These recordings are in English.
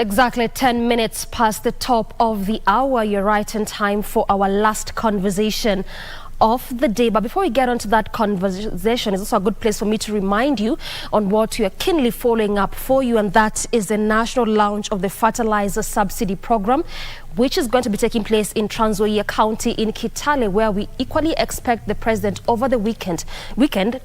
Exactly 10 minutes past the top of the hour. You're right in time for our last conversation of the day. But before we get onto that conversation, it's also a good place for me to remind you on what you are keenly following up for you, and that is the national launch of the fertilizer subsidy program, which is going to be taking place in Trans Nzoia County in Kitale, where we equally expect the president over the weekend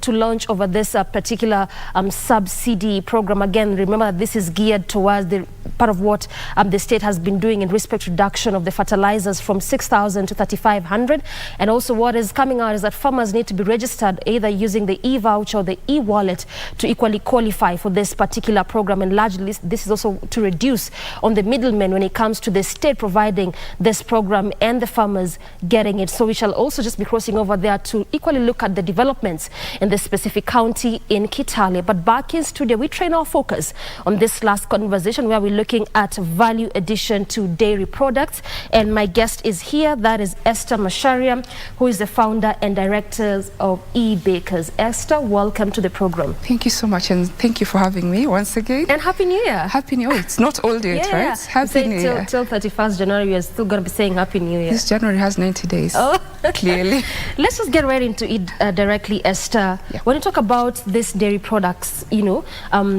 to launch over this particular subsidy program. Again, remember this is geared towards the part of what the state has been doing in respect to reduction of the fertilizers from 6,000 to 3,500. And also what is coming out is that farmers need to be registered either using the e-voucher or the e-wallet to equally qualify for this particular program. And largely this is also to reduce on the middlemen when it comes to the state providing this program and the farmers getting it. So we shall also just be crossing over there to equally look at the developments in this specific county in Kitale. But back in studio, we train our focus on this last conversation where we're looking at value addition to dairy products. And my guest is here. That is Esther Macharia, who is the founder and director of eBakers. Esther, welcome to the program. Thank you so much, and thank you for having me once again. And Happy New Year. Happy New Year. It's not all day, right? Happy New Year. Till 31st January, you're still going to be saying Happy New Year. This January has 90 days. Oh. Clearly. Let's just get right into it directly, Esther. Yeah. When you talk about these dairy products, you know,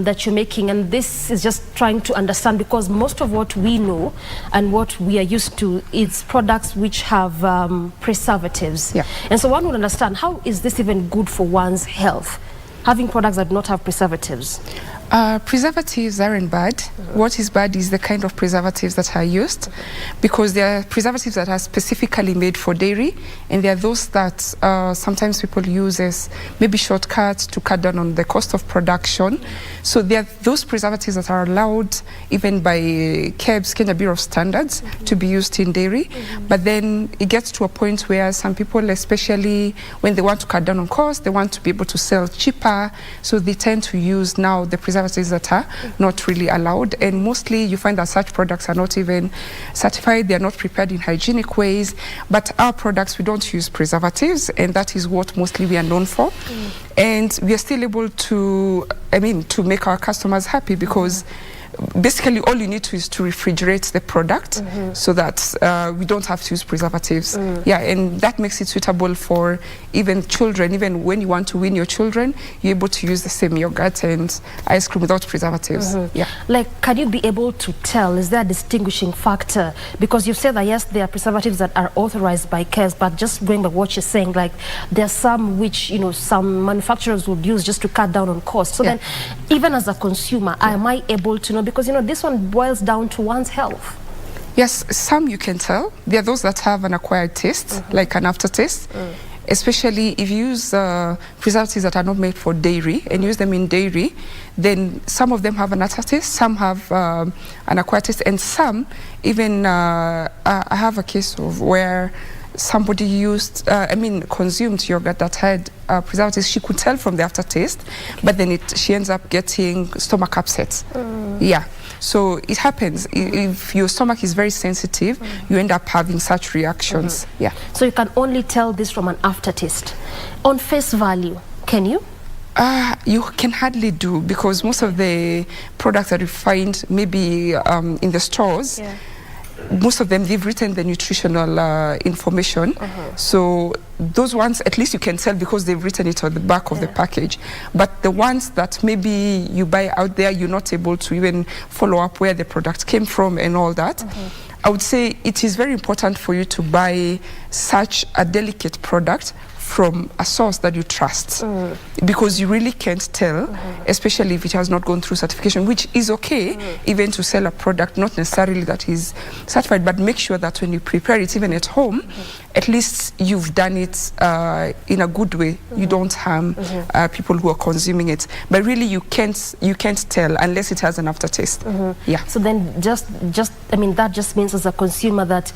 that you're making, and this is just trying to understand, because most of what we know and what we are used to is products which have preservatives. Yeah. And so one would understand, how is this even good for one's health, having products that do not have preservatives? Preservatives aren't bad. What is bad is the kind of preservatives that are used, because there are preservatives that are specifically made for dairy, and there are those that sometimes people use as maybe shortcuts to cut down on the cost of production. So there are those preservatives that are allowed even by KBC, Kenya Bureau of Standards, to be used in dairy. But then it gets to a point where some people, especially when they want to cut down on cost, they want to be able to sell cheaper, so they tend to use now the preservatives that are not really allowed. And mostly you find that such products are not even certified, they are not prepared in hygienic ways. But our products, we don't use preservatives, and that is what mostly we are known for. And we are still able to, to make our customers happy, because basically all you need to is to refrigerate the product so that we don't have to use preservatives. Yeah, and that makes it suitable for even children. Even when you want to wean your children, you're able to use the same yogurt and ice cream without preservatives. Yeah. Like, can you be able to tell, is there a distinguishing factor? Because you said that yes, there are preservatives that are authorized by KBC, but just going by what you're saying, like there are some which, you know, some manufacturers would use just to cut down on cost. So then, even as a consumer, am I able to know? Because, you know, this one boils down to one's health. Yes, some you can tell. There are those that have an acquired taste, like an aftertaste. Especially if you use preservatives that are not made for dairy and use them in dairy, then some of them have an aftertaste, some have an acquired taste, and some even, I have a case of where somebody used, consumed yogurt that had preservatives. She could tell from the aftertaste, but then she ends up getting stomach upset. Yeah, so it happens. If your stomach is very sensitive, you end up having such reactions. Yeah. So you can only tell this from an aftertaste. On face value, can you? You can hardly do, because most of the products that you find maybe in the stores, most of them, they've written the nutritional information. So those ones, at least you can tell because they've written it on the back of the package. But the ones that maybe you buy out there, you're not able to even follow up where the product came from and all that. I would say it is very important for you to buy such a delicate product from a source that you trust, because you really can't tell, especially if it has not gone through certification, which is okay, even to sell a product, not necessarily that is certified, but make sure that when you prepare it, even at home, at least you've done it in a good way. You don't harm people who are consuming it. But really, you can't tell unless it has an aftertaste. Yeah. So then, that just means as a consumer that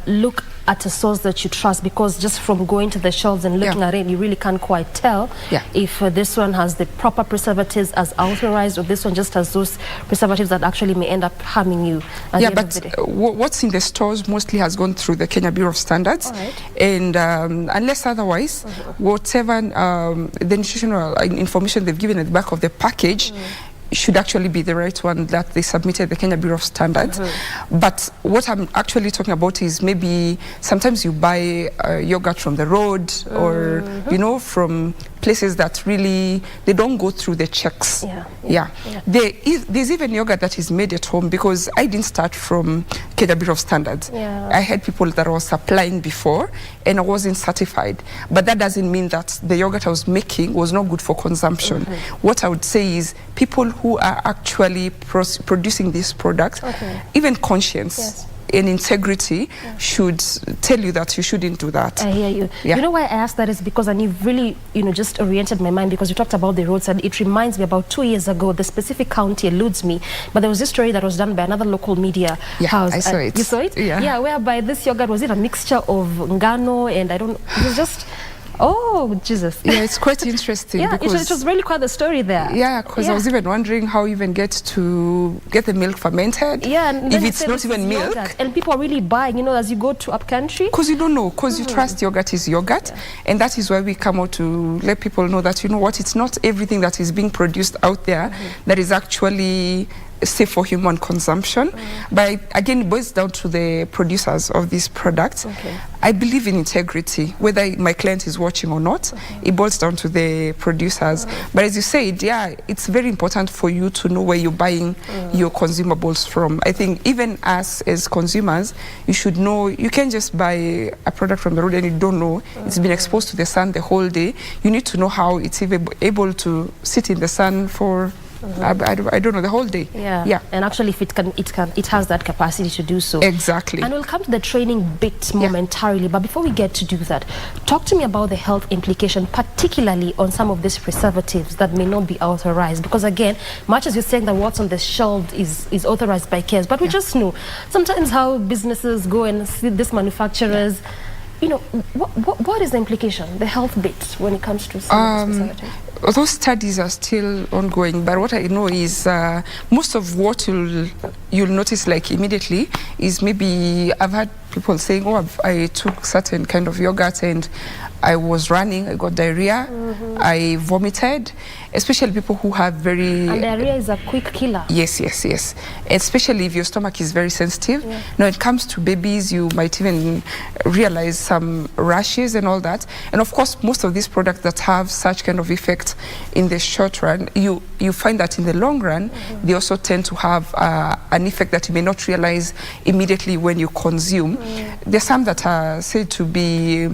look at a source that you trust, because just from going to the shelves and looking at it, you really can't quite tell if this one has the proper preservatives as authorized, or this one just has those preservatives that actually may end up harming you. But what's in the stores mostly has gone through the Kenya Bureau of Standards, and unless otherwise, whatever the nutritional information they've given at the back of the package, should actually be the right one that they submitted the Kenya Bureau of Standards. But what I'm actually talking about is maybe sometimes you buy yogurt from the road or, you know, from places that really, they don't go through the checks. There's even yogurt that is made at home, because I didn't start from Kenya Bureau of Standards. I had people that I was supplying before and I wasn't certified. But that doesn't mean that the yogurt I was making was not good for consumption. What I would say is people who are actually producing these products, even conscience and integrity should tell you that you shouldn't do that. I hear you. You know why I asked that is because, and you've really, you know, just oriented my mind, because you talked about the roads, and it reminds me about 2 years ago, the specific county eludes me, but there was this story that was done by another local media house. I saw it. You saw it? Yeah, whereby this yogurt, was it a mixture of ngano and I don't know, it was just... Oh, Jesus. Yeah, it's quite interesting. Because it was really quite the story there. Yeah, because I was even wondering how you even get the milk fermented. Yeah, and if it's not even milk. Yogurt. And people are really buying, you know, as you go to up country. Because you don't know, because you trust yogurt is yogurt. And that is why we come out to let people know that, you know what, it's not everything that is being produced out there that is actually safe for human consumption. But again, it boils down to the producers of these products. I believe in integrity, whether my client is watching or not. It boils down to the producers. But as you said, it's very important for you to know where you're buying your consumables from. I think even us as consumers, you should know, you can't just buy a product from the road and you don't know it's been exposed to the sun the whole day. You need to know how it's even able to sit in the sun for I don't know, the whole day. And actually, if it has that capacity to do so. Exactly. And we'll come to the training bit momentarily, but before we get to do that, talk to me about the health implication, particularly on some of these preservatives that may not be authorized, because again, much as you're saying that what's on the shelf is authorized by KES, but we just know sometimes how businesses go and see these manufacturers. You know, what is the implication, the health bit, when it comes to some of these preservatives? Those studies are still ongoing, but what I know is most of what you'll notice like immediately is, maybe I've had people saying, oh, I took certain kind of yogurt and I was running, I got diarrhea, I vomited, especially people who have very... And diarrhea is a quick killer. Yes. Especially if your stomach is very sensitive. Now, it comes to babies, you might even realize some rashes and all that. And of course, most of these products that have such kind of effect in the short run, you find that in the long run, they also tend to have an effect that you may not realize immediately when you consume. There's some that are said to be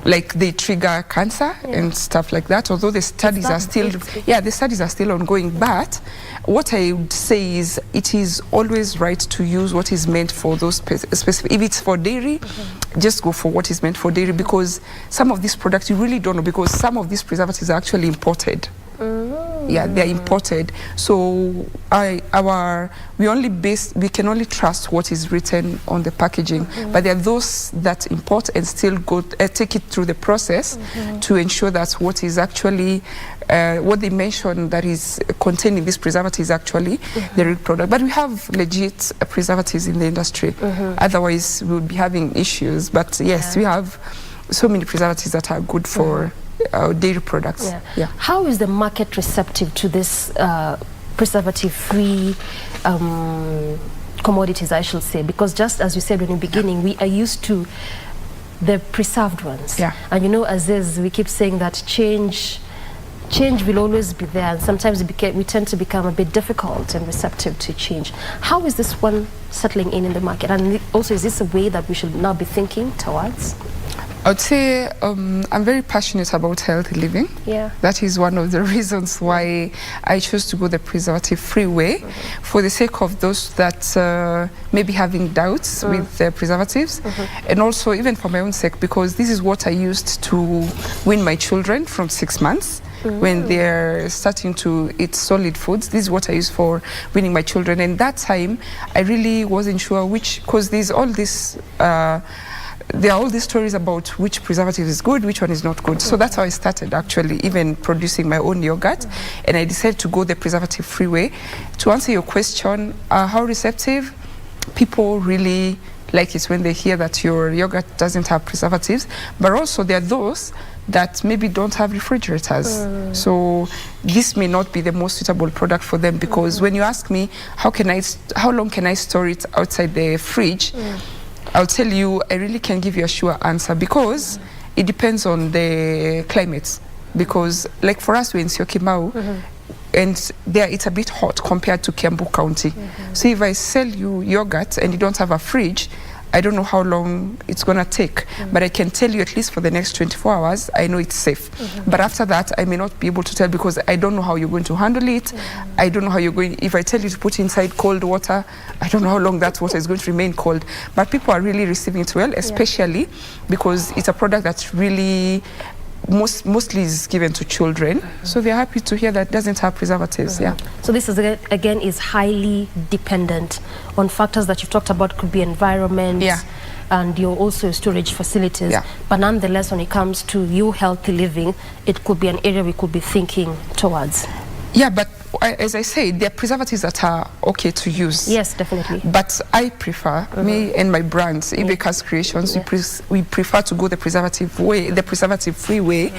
like they trigger cancer and stuff like that, although the studies are still the studies are still ongoing. But what I would say is, it is always right to use what is meant for those specific. If it's for dairy, just go for what is meant for dairy, because some of these products you really don't know, because some of these preservatives are actually imported. They're imported. So we can only trust what is written on the packaging. But there are those that import and still take it through the process to ensure that what is actually what they mention that is containing this preservative is actually the real product. But we have legit preservatives in the industry. Otherwise, we would be having issues. But yes, we have so many preservatives that are good for dairy products. How is the market receptive to this preservative-free commodities, I should say? Because just as you said in the beginning, we are used to the preserved ones. And you know, as is, we keep saying that change will always be there, and sometimes we tend to become a bit difficult and receptive to change. How is this one settling in the market? And also, is this a way that we should now be thinking towards? I'd say I'm very passionate about healthy living. That is one of the reasons why I chose to go the preservative-free way, for the sake of those that may be having doubts with the preservatives, and also even for my own sake, because this is what I used to wean my children from 6 months. When they're starting to eat solid foods, this is what I use for weaning my children. And that time, I really wasn't sure which, because there's all this... there are all these stories about which preservative is good, which one is not good. So that's how I started, actually, even producing my own yogurt. And I decided to go the preservative-free way. To answer your question, how receptive? People really like it when they hear that your yogurt doesn't have preservatives. But also, there are those that maybe don't have refrigerators. So this may not be the most suitable product for them, because when you ask me how long can I store it outside the fridge, I'll tell you I really can't give you a sure answer, because it depends on the climate. Because like for us, we're in Syokimau, and there it's a bit hot compared to Kiambu County. So if I sell you yogurt and you don't have a fridge, I don't know how long it's going to take, but I can tell you at least for the next 24 hours, I know it's safe. But after that, I may not be able to tell, because I don't know how you're going to handle it. I don't know how you're going, if I tell you to put inside cold water, I don't know how long that water is going to remain cold. But people are really receiving it well, especially because it's a product that's really mostly is given to children, so they're happy to hear that it doesn't have preservatives. So this is again is highly dependent on factors that you've talked about. Could be environment, and your also storage facilities, but nonetheless, when it comes to you healthy living, it could be an area we could be thinking towards. But as I said, there are preservatives that are okay to use. Yes, definitely. But I prefer, me and my brands, Ibeka's Creations, we prefer to go the preservative way, the preservative-free way,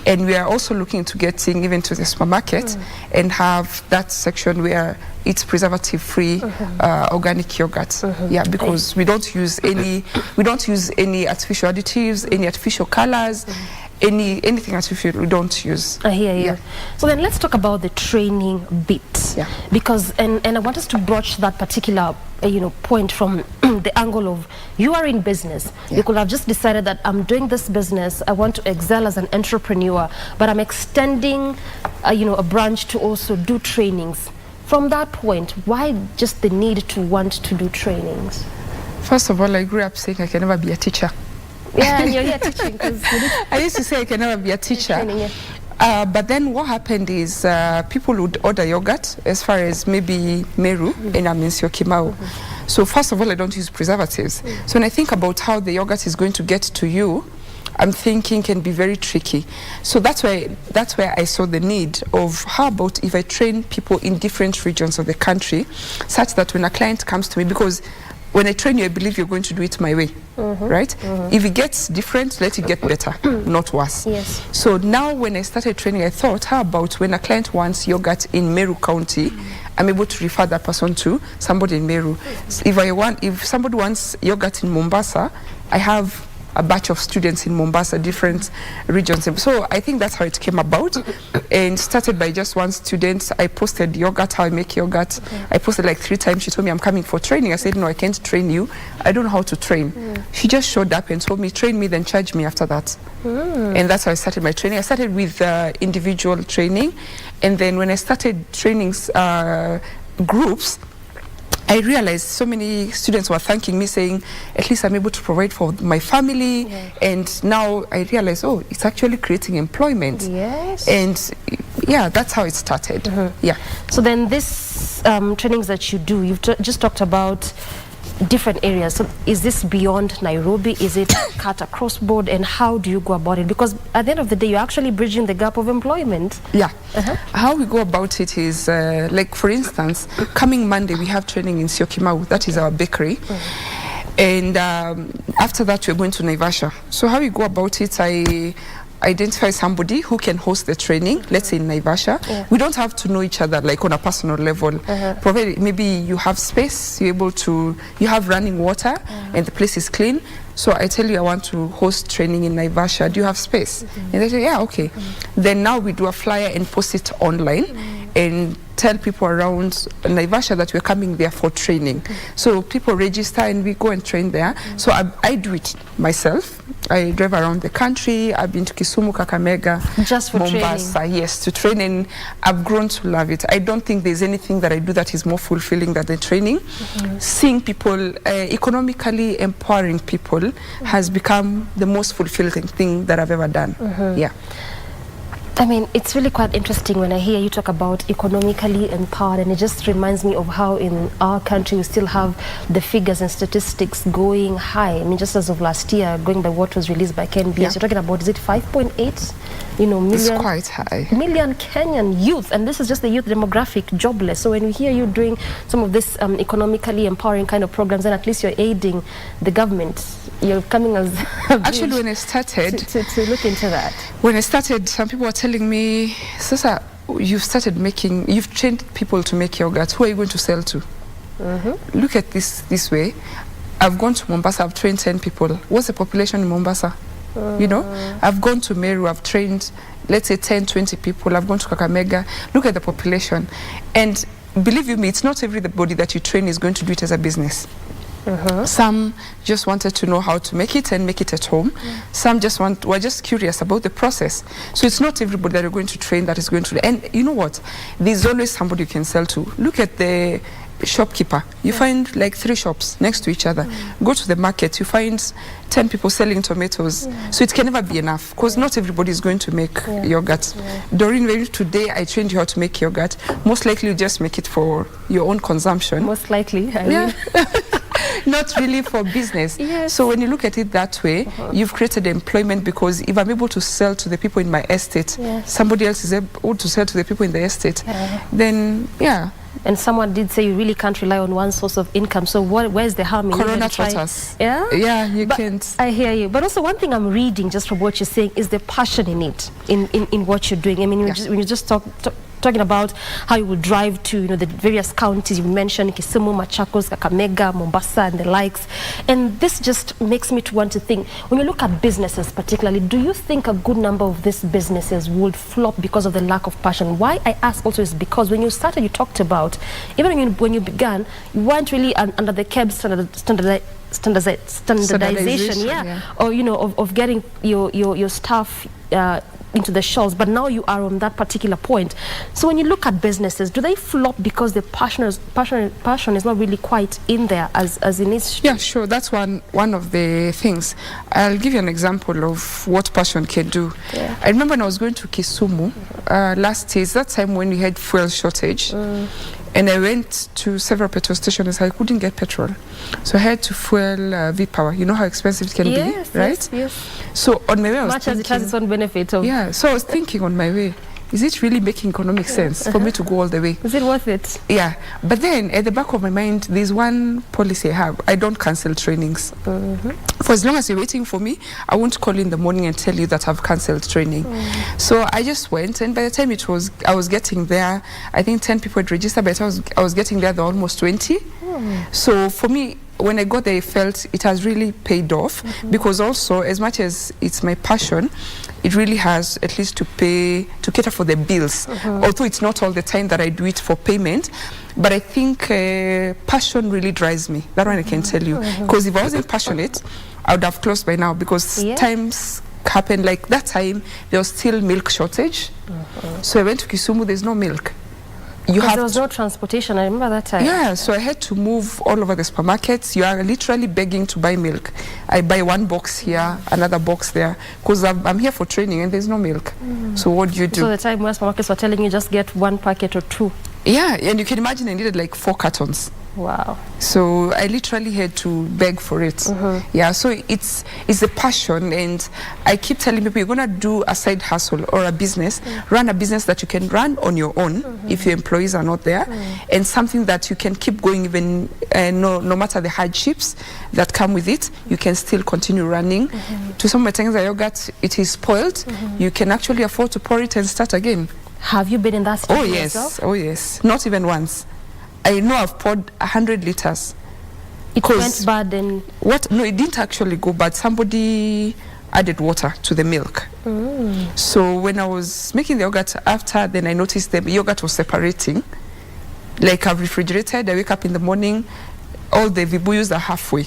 and we are also looking to getting even to the supermarket and have that section where it's preservative-free organic yogurt. Because we don't use any artificial additives, any artificial colors. Anything artificial we don't use. I hear you. So then let's talk about the training bit, because and I want us to broach that particular point from the angle of you are in business. You could have just decided that I'm doing this business, I want to excel as an entrepreneur, but I'm extending a branch to also do trainings. From that point, why just the need to want to do trainings? First of all, I grew up saying I can never be a teacher. And you're here teaching. I used to say I can never be a teacher. But then what happened is people would order yogurt as far as maybe Meru, and I'm in Syokimau. So first of all, I don't use preservatives. So when I think about how the yogurt is going to get to you, I'm thinking can be very tricky. So that's where I saw the need of how about if I train people in different regions of the country, such that when a client comes to me, because when I train you, I believe you're going to do it my way, right? If it gets different, let it get better, not worse. So now when I started training, I thought, how about when a client wants yogurt in Meru County, I'm able to refer that person to somebody in Meru. So if somebody wants yogurt in Mombasa, I have a batch of students in Mombasa, different regions. So I think that's how it came about, and started by just one student. I posted yogurt, how I make yogurt. I posted like 3 times. She told me I'm coming for training. I said, no, I can't train you. I don't know how to train. She just showed up and told me, train me, then charge me after that. And that's how I started my training. I started with individual training, and then when I started trainings groups, I realized so many students were thanking me, saying, at least I'm able to provide for my family. And now I realized, oh, it's actually creating employment. And that's how it started. So then this trainings that you do, you've just talked about different areas. So is this beyond Nairobi? Is it cut across board? And how do you go about it? Because at the end of the day, you're actually bridging the gap of employment. How we go about it is, like for instance, coming Monday, we have training in Syokimau. That is our bakery. And after that, we're going to Naivasha. So how we go about it, I identify somebody who can host the training, let's say in Naivasha. We don't have to know each other like on a personal level. Provided maybe you have space, you have running water, and the place is clean. So I tell you I want to host training in Naivasha. Do you have space? And they say, yeah, okay. Then now we do a flyer and post it online and tell people around Naivasha that we're coming there for training. So people register and we go and train there. So I do it myself. I drive around the country. I've been to Kisumu, Kakamega, just for Mombasa, training. Yes, to train, and I've grown to love it. I don't think there's anything that I do that is more fulfilling than the training. Seeing people, economically empowering people has become the most fulfilling thing that I've ever done. I mean, it's really quite interesting when I hear you talk about economically empowered, and it just reminds me of how in our country we still have the figures and statistics going high. I mean, just as of last year, going by what was released by KBC, you're talking about, is it 5.8 you know, It's quite high. Million Kenyan youth, and this is just the youth demographic, jobless. So when we hear you doing some of this economically empowering kind of programs, then at least you're aiding the government. You're coming as actually, when I started to look into that. When I started, some people were telling me, Sasa, you've trained people to make yogurt. Who are you going to sell to? Look at this way. I've gone to Mombasa, I've trained 10 people. What's the population in Mombasa? You know, I've gone to Meru, I've trained, let's say 10, 20 people. I've gone to Kakamega. Look at the population. And believe you me, it's not everybody that you train is going to do it as a business. Some just wanted to know how to make it and make it at home. Some just were just curious about the process. So it's not everybody that you're going to train that is going to. And you know what? There's always somebody you can sell to. Look at the shopkeeper. You find like 3 shops next to each other. Go to the market, you find 10 people selling tomatoes. So it can never be enough, because not everybody is going to make yogurt. Doreen, maybe today I trained you how to make yogurt. Most likely you just make it for your own consumption. Most likely. Not really for business. Yes. So when you look at it that way, you've created employment, because if I'm able to sell to the people in my estate, somebody else is able to sell to the people in the estate, then And someone did say you really can't rely on one source of income. So where's the harm in Corona taught us. Yeah, you can't. I hear you. But also one thing I'm reading just from what you're saying is the passion in it, in what you're doing. I mean, when you just talking about how you will drive to, you know, the various counties you mentioned, Kisumu, Machakos, Kakamega, Mombasa, and the likes. And this just makes me to want to think, when you look at businesses particularly, do you think a good number of these businesses would flop because of the lack of passion? Why I ask also is because when you started, you talked about, even when you began, you weren't really under the KBC standardization, or, you know, of getting your staff into the shelves, but now you are on that particular point. So when you look at businesses, do they flop because the passion is not really quite in there as it needs? Yeah, sure. That's one of the things. I'll give you an example of what passion can do. I remember when I was going to Kisumu last year. It's that time when we had fuel shortage. And I went to several petrol stations. I couldn't get petrol, so I had to fuel V-Power. You know how expensive it can be, right? Yes. So on my way, I was much as it has its own benefit. So I was thinking on my way, is it really making economic sense for me to go all the way? Is it worth it? Yeah. But then at the back of my mind, there's one policy I have. I don't cancel trainings. For as long as you're waiting for me, I won't call in the morning and tell you that I've cancelled training. So I just went, and by the time I was getting there, I think 10 people had registered, but I was getting there almost 20. So for me, when I got there, I felt it has really paid off, because also, as much as it's my passion, it really has at least to cater for the bills. Although it's not all the time that I do it for payment, but I think passion really drives me. That one I can tell you. Because if I wasn't passionate, I would have closed by now, because times happened like that time, there was still milk shortage. So I went to Kisumu, there's no milk. There was no transportation, I remember that time. Yeah, so I had to move all over the supermarkets. You are literally begging to buy milk. I buy one box here, another box there, because I'm here for training and there's no milk. So what do you do? So the time where supermarkets were telling you just get 1 packet or 2. Yeah, and you can imagine I needed like 4 cartons. Wow. So I literally had to beg for it. Yeah, so it's the passion, and I keep telling people, you're going to do a side hustle or a business, run a business that you can run on your own if your employees are not there, and something that you can keep going even no matter the hardships that come with it, you can still continue running. To some of my things, yogurt, it is spoiled. You can actually afford to pour it and start again. Have you been in that situation yourself? Oh yes, not even once. I know I've poured 100 liters. It went bad and... What? No, it didn't actually go bad. Somebody added water to the milk. So when I was making the yogurt after, then I noticed the yogurt was separating. Like I've refrigerated, I wake up in the morning, all the vibuyus are halfway.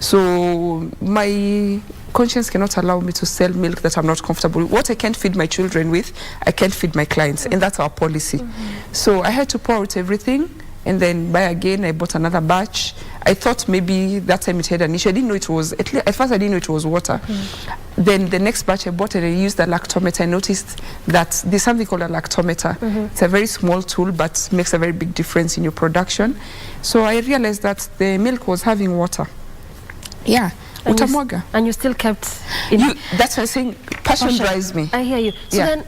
So my conscience cannot allow me to sell milk that I'm not comfortable with. What I can't feed my children with, I can't feed my clients, and that's our policy. So I had to pour out everything and then buy again. I bought another batch. I thought maybe that time it had an issue. I didn't know it was, at first I didn't know it was water. Then the next batch I bought and I used the lactometer. I noticed that there's something called a lactometer. It's a very small tool, but makes a very big difference in your production. So I realized that the milk was having water. Yeah, utamwaga. And you still kept... That's why I'm saying passion drives me. I hear you. So then,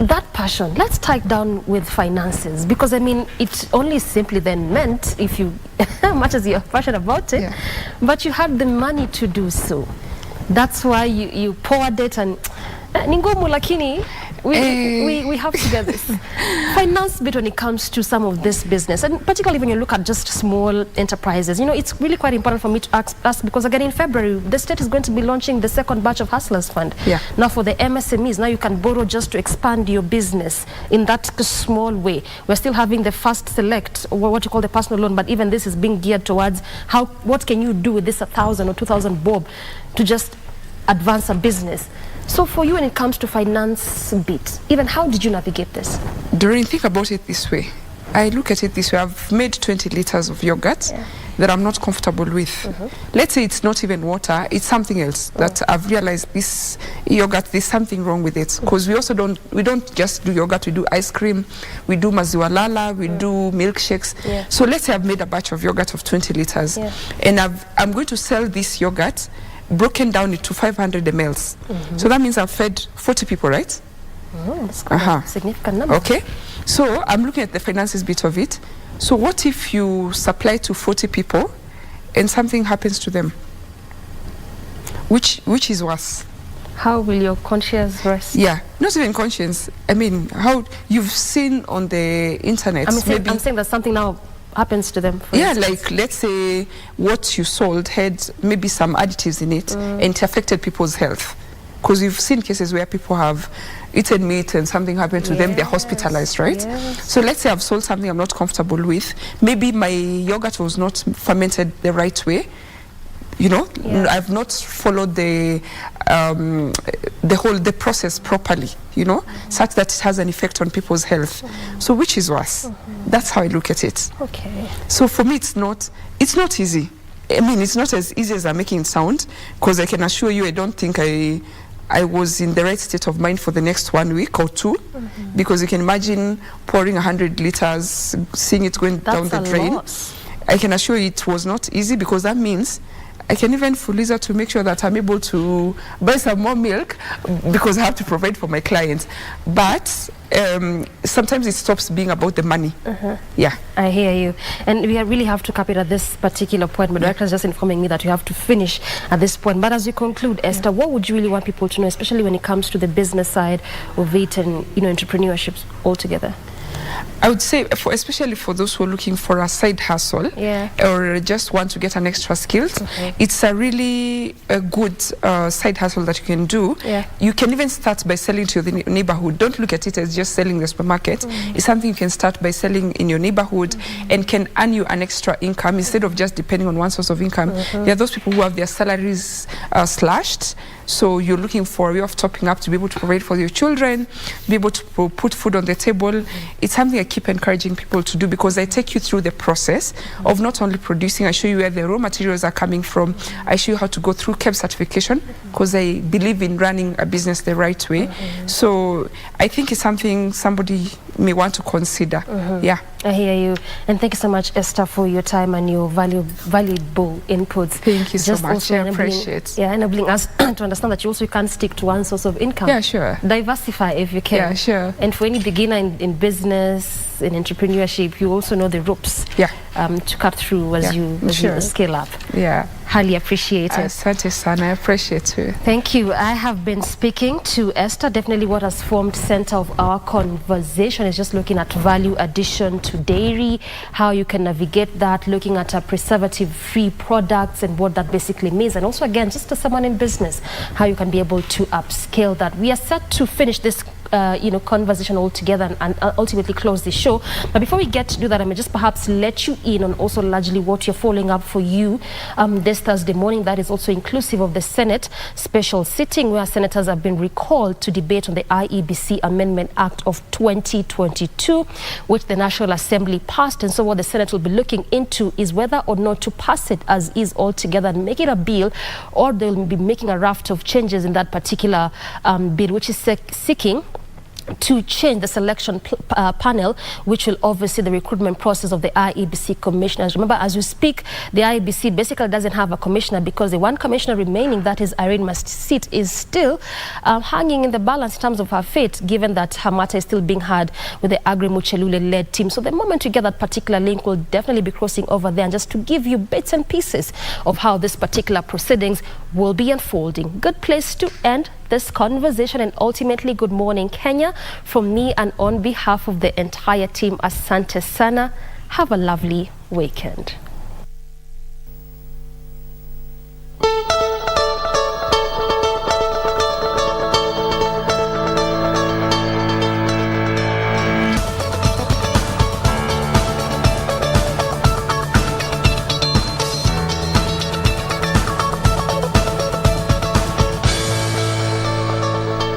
that passion, let's tie it down with finances, because I mean, it's only simply then meant if you, much as you're passionate about it, but you had the money to do so. That's why you poured it, and ningumu lakini we have to get this finance bit when it comes to some of this business, and particularly when you look at just small enterprises. You know, it's really quite important for me to ask because again in February the state is going to be launching the second batch of Hustlers Fund. Now for the MSMEs, now you can borrow just to expand your business in that small way. We're still having the First Select, or what you call the personal loan, but even this is being geared towards what can you do with this 1,000 or 2,000 bob to just advance a business. So for you, when it comes to finance bit, even how did you navigate this? Doreen, think about it this way. I look at it this way. I've made 20 liters of yogurt that I'm not comfortable with. Let's say it's not even water, it's something else that I've realized this yogurt, there's something wrong with it. Because we don't just do yogurt, we do ice cream, we do maziwa lala, we do milkshakes. So let's say I've made a batch of yogurt of 20 liters and I'm going to sell this yogurt broken down into 500 mLs. So that means I've fed 40 people, right? That's quite a significant number. Okay, so I'm looking at the finances bit of it. So what if you supply to 40 people and something happens to them? Which is worse? How will your conscience rest? Yeah, not even conscience. I mean, how you've seen on the internet. I'm saying that something now happens to them. Like let's say what you sold had maybe some additives in it and it affected people's health. Because we've seen cases where people have eaten meat and something happened to them, they're hospitalized, right? So let's say I've sold something I'm not comfortable with. Maybe my yogurt was not fermented the right way. You know, I've not followed the process properly, you know, such that it has an effect on people's health. So which is worse? That's how I look at it. Okay. So for me, it's not easy. I mean, it's not as easy as I'm making it sound, because I can assure you, I don't think I was in the right state of mind for the next 1 week or two, because you can imagine pouring 100 liters, seeing it going down the drain. I can assure you it was not easy, because that means I can even Fuliza to make sure that I'm able to buy some more milk, because I have to provide for my clients. But sometimes it stops being about the money. Yeah, I hear you. And we really have to cap it at this particular point. My director is just informing me that you have to finish at this point. But as you conclude, Esther, what would you really want people to know, especially when it comes to the business side of it and, you know, entrepreneurship altogether? I would say, especially for those who are looking for a side hustle or just want to get an extra skills, it's a really good side hustle that you can do. You can even start by selling to your neighborhood. Don't look at it as just selling the supermarket. It's something you can start by selling in your neighborhood and can earn you an extra income instead of just depending on one source of income. There are those people who have their salaries slashed. So you're looking for a way of topping up to be able to provide for your children, be able to put food on the table. It's something I keep encouraging people to do, because I take you through the process of not only producing, I show you where the raw materials are coming from, I show you how to go through KEB certification, because I believe in running a business the right way. So I think it's something somebody may want to consider. Yeah. I hear you. And thank you so much, Esther, for your time and your valuable inputs. Thank you so much. I appreciate it. Yeah, enabling us to understand that you also can't stick to one source of income. Yeah, sure. Diversify if you can. Yeah, sure. And for any beginner in business, in entrepreneurship, you also know the ropes to cut through as you scale up. Yeah. Highly appreciate it. Asante sana, I appreciate you. Thank you. I have been speaking to Esther. Definitely what has formed center of our conversation is just looking at value addition to dairy, how you can navigate that, looking at preservative-free products and what that basically means. And also, again, just as someone in business, how you can be able to upscale that. We are set to finish this conversation altogether and ultimately close the show. But before we get to do that, I may just perhaps let you in on also largely what you're following up for you this Thursday morning. That is also inclusive of the Senate special sitting, where senators have been recalled to debate on the IEBC Amendment Act of 2022, which the National Assembly passed. And so what the Senate will be looking into is whether or not to pass it as is altogether and make it a bill, or they'll be making a raft of changes in that particular bill, which is seeking to change the selection panel, which will oversee the recruitment process of the IEBC commissioners. Remember, as we speak, the IEBC basically doesn't have a commissioner because the one commissioner remaining, that is Arange's seat, is still hanging in the balance in terms of her fate, given that her matter is still being heard with the Agri Muchelule-led team. So the moment you get that particular link, we'll definitely be crossing over there, and just to give you bits and pieces of how this particular proceedings will be unfolding. Good place to end this conversation, and ultimately good morning Kenya from me and on behalf of the entire team. Asante sana, have a lovely weekend.